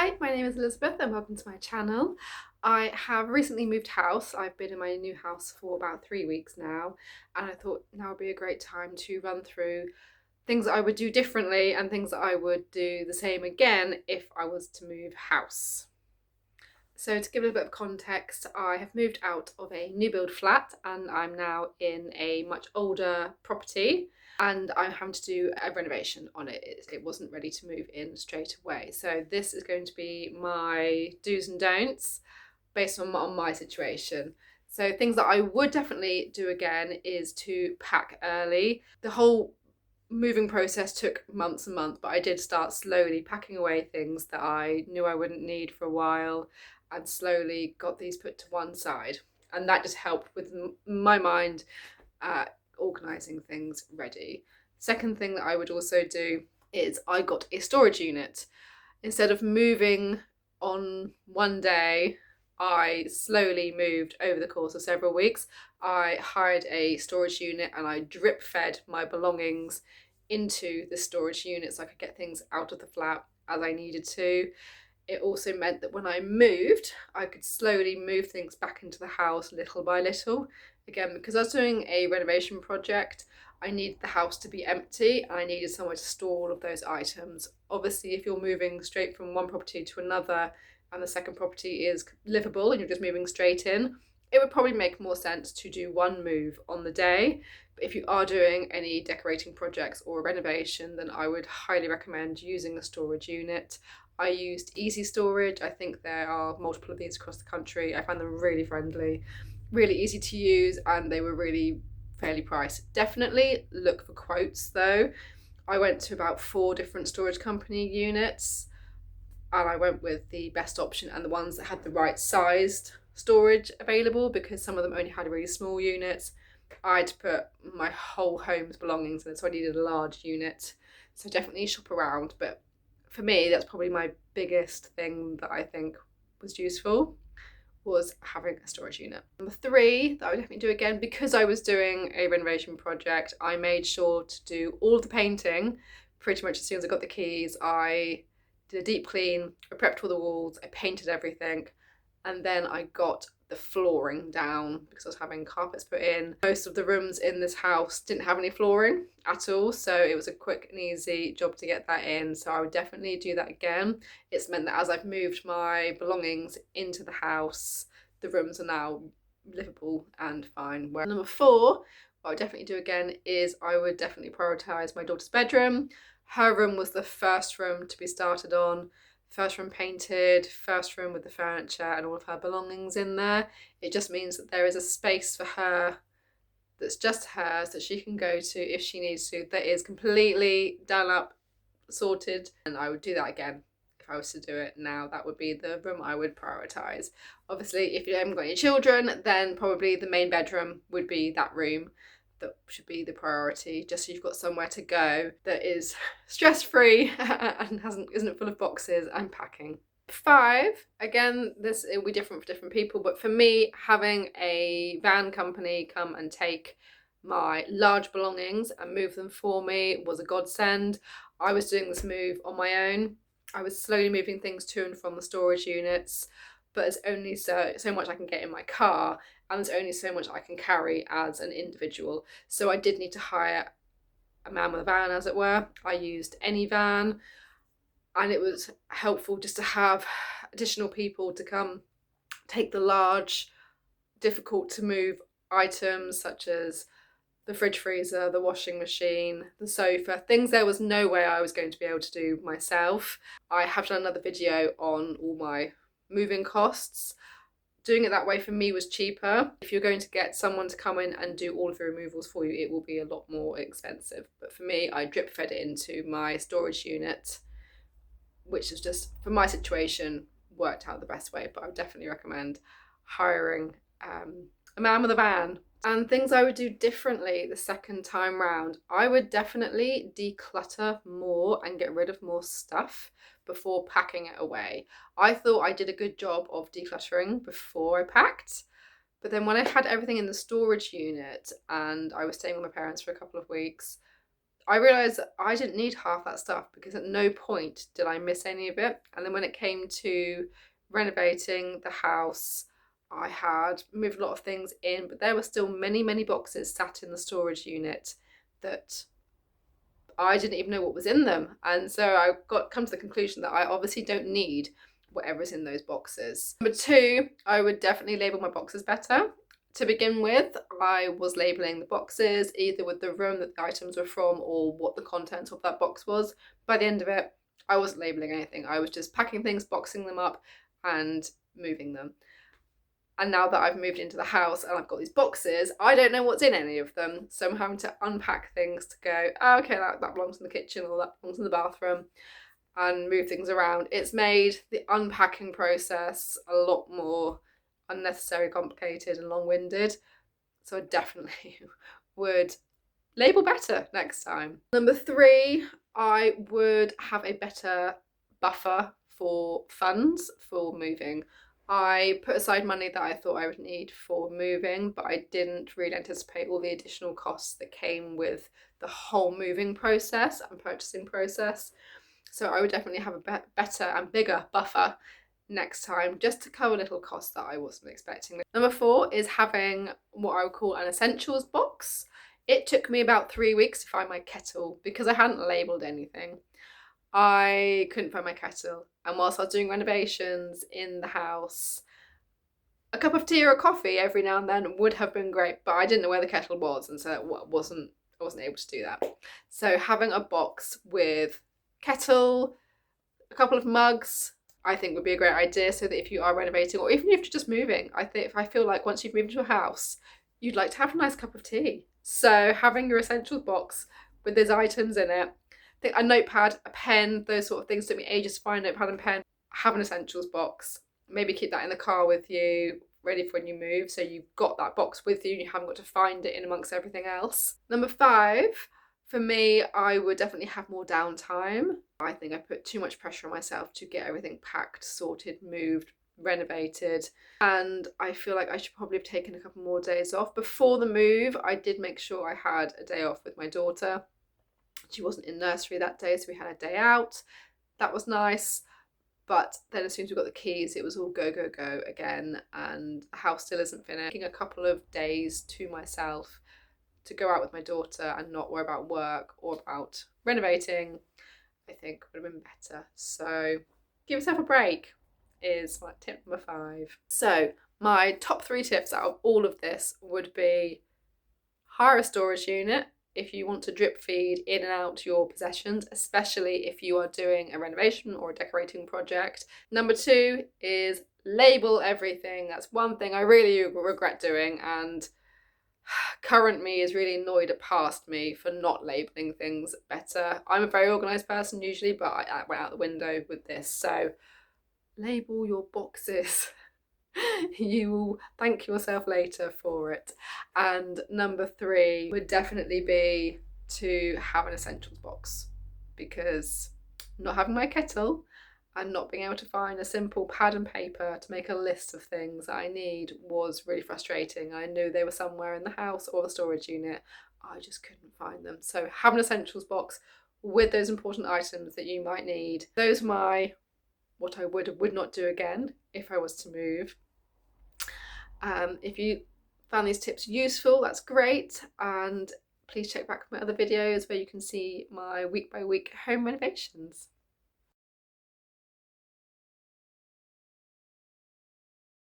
Hi, my name is Elizabeth and welcome to my channel. I have recently moved house. I've been in my new house for about 3 weeks now, and I thought now would be a great time to run through things that I would do differently and things that I would do the same again if I was to move house. So to give a little bit of context, I have moved out of a new build flat and I'm now in a much older property, and I'm having to do a renovation on it. It wasn't ready to move in straight away. So this is going to be my do's and don'ts based on my situation. So things that I would definitely do again is to pack early. The whole moving process took months and months, but I did start slowly packing away things that I knew I wouldn't need for a while and slowly got these put to one side. And that just helped with my mind organising things ready. Second thing that I would also do is I got a storage unit. Instead of moving on one day, I slowly moved over the course of several weeks. I hired a storage unit and I drip fed my belongings into the storage unit so I could get things out of the flat as I needed to. It also meant that when I moved, I could slowly move things back into the house little by little. Again, because I was doing a renovation project, I needed the house to be empty and I needed somewhere to store all of those items. Obviously, if you're moving straight from one property to another and the second property is livable and you're just moving straight in, it would probably make more sense to do one move on the day. But if you are doing any decorating projects or a renovation, then I would highly recommend using a storage unit. I used Easy Storage. I think there are multiple of these across the country. I found them really friendly, really easy to use, and they were really fairly priced. Definitely look for quotes though. I went to about 4 different storage company units and I went with the best option and the ones that had the right sized storage available, because some of them only had really small units. I had to put my whole home's belongings in, so I needed a large unit. So definitely shop around, but for me, that's probably my biggest thing that I think was useful, was having a storage unit. Number 3 that I would definitely do again, because I was doing a renovation project, I made sure to do all of the painting pretty much as soon as I got the keys. I did a deep clean, I prepped all the walls, I painted everything, and then I got the flooring down because I was having carpets put in. Most of the rooms in this house didn't have any flooring at all, so it was a quick and easy job to get that in. So I would definitely do that again. It's meant that as I've moved my belongings into the house, the rooms are now livable and fine. Where number 4, what I would definitely do again is I would definitely prioritise my daughter's bedroom. Her room was the first room to be started on. First room painted, first room with the furniture and all of her belongings in there. It just means that there is a space for her that's just hers that she can go to if she needs to, that is completely done up, sorted. And I would do that again if I was to do it now. That would be the room I would prioritise. Obviously, if you haven't got any children, then probably the main bedroom would be that room. That should be the priority, just so you've got somewhere to go that is stress-free and isn't full of boxes and packing. 5, again, it will be different for different people, but for me, having a van company come and take my large belongings and move them for me was a godsend. I was doing this move on my own. I was slowly moving things to and from the storage units, but there's only so much I can get in my car, and there's only so much I can carry as an individual. So I did need to hire a man with a van, as it were. I used Anyvan, and it was helpful just to have additional people to come take the large, difficult to move items such as the fridge freezer, the washing machine, the sofa, things there was no way I was going to be able to do myself. I have done another video on all my moving costs. Doing it that way for me was cheaper. If you're going to get someone to come in and do all of the removals for you, it will be a lot more expensive. But for me, I drip fed it into my storage unit, which is just, for my situation, worked out the best way. But I would definitely recommend hiring a man with a van. And things I would do differently the second time round, I would definitely declutter more and get rid of more stuff before packing it away. I thought I did a good job of decluttering before I packed, but then when I had everything in the storage unit and I was staying with my parents for a couple of weeks, I realised that I didn't need half that stuff because at no point did I miss any of it. And then when it came to renovating the house, I had moved a lot of things in, but there were still many, many boxes sat in the storage unit that I didn't even know what was in them. And so I come to the conclusion that I obviously don't need whatever's in those boxes. Number two, I would definitely label my boxes better. To begin with, I was labeling the boxes either with the room that the items were from or what the contents of that box was. By the end of it, I wasn't labeling anything. I was just packing things, boxing them up and moving them. And now that I've moved into the house and I've got these boxes, I don't know what's in any of them. So I'm having to unpack things to go, oh, okay, that belongs in the kitchen or that belongs in the bathroom, and move things around. It's made the unpacking process a lot more unnecessary, complicated and long-winded. So I definitely would label better next time. Number three, I would have a better buffer for funds for moving. I put aside money that I thought I would need for moving, but I didn't really anticipate all the additional costs that came with the whole moving process and purchasing process. So I would definitely have a better and bigger buffer next time, just to cover little costs that I wasn't expecting. Number four is having what I would call an essentials box. It took me about 3 weeks to find my kettle because I hadn't labelled anything. I couldn't find my kettle, and whilst I was doing renovations in the house, a cup of tea or a coffee every now and then would have been great, but I didn't know where the kettle was, and so I wasn't able to do that. So having a box with kettle, a couple of mugs, I think would be a great idea, so that if you are renovating or even if you're just moving, I feel like once you've moved into a house, you'd like to have a nice cup of tea. So having your essentials box with those items in it, I think a notepad, a pen, those sort of things took me ages to find. Notepad and pen, have an essentials box. Maybe keep that in the car with you, ready for when you move, so you've got that box with you and you haven't got to find it in amongst everything else. Number five, for me, I would definitely have more downtime. I think I put too much pressure on myself to get everything packed, sorted, moved, renovated, and I feel like I should probably have taken a couple more days off. Before the move, I did make sure I had a day off with my daughter. She wasn't in nursery that day, so we had a day out. That was nice. But then as soon as we got the keys, it was all go, go, go again, and the house still isn't finished. Taking a couple of days to myself to go out with my daughter and not worry about work or about renovating, I think would have been better. So give yourself a break is my tip number five. So my top three tips out of all of this would be hire a storage unit if you want to drip feed in and out your possessions, especially if you are doing a renovation or a decorating project. Number two is label everything. That's one thing I really regret doing, and current me is really annoyed at past me for not labeling things better. I'm a very organised person usually, but I went out the window with this. So label your boxes. You will thank yourself later for it. And number three would definitely be to have an essentials box, because not having my kettle and not being able to find a simple pad and paper to make a list of things that I need was really frustrating. I knew they were somewhere in the house or the storage unit, I just couldn't find them. So have an essentials box with those important items that you might need. Those are what I would not do again if I was to move. If you found these tips useful, that's great, and please check back my other videos where you can see my week by week home renovations.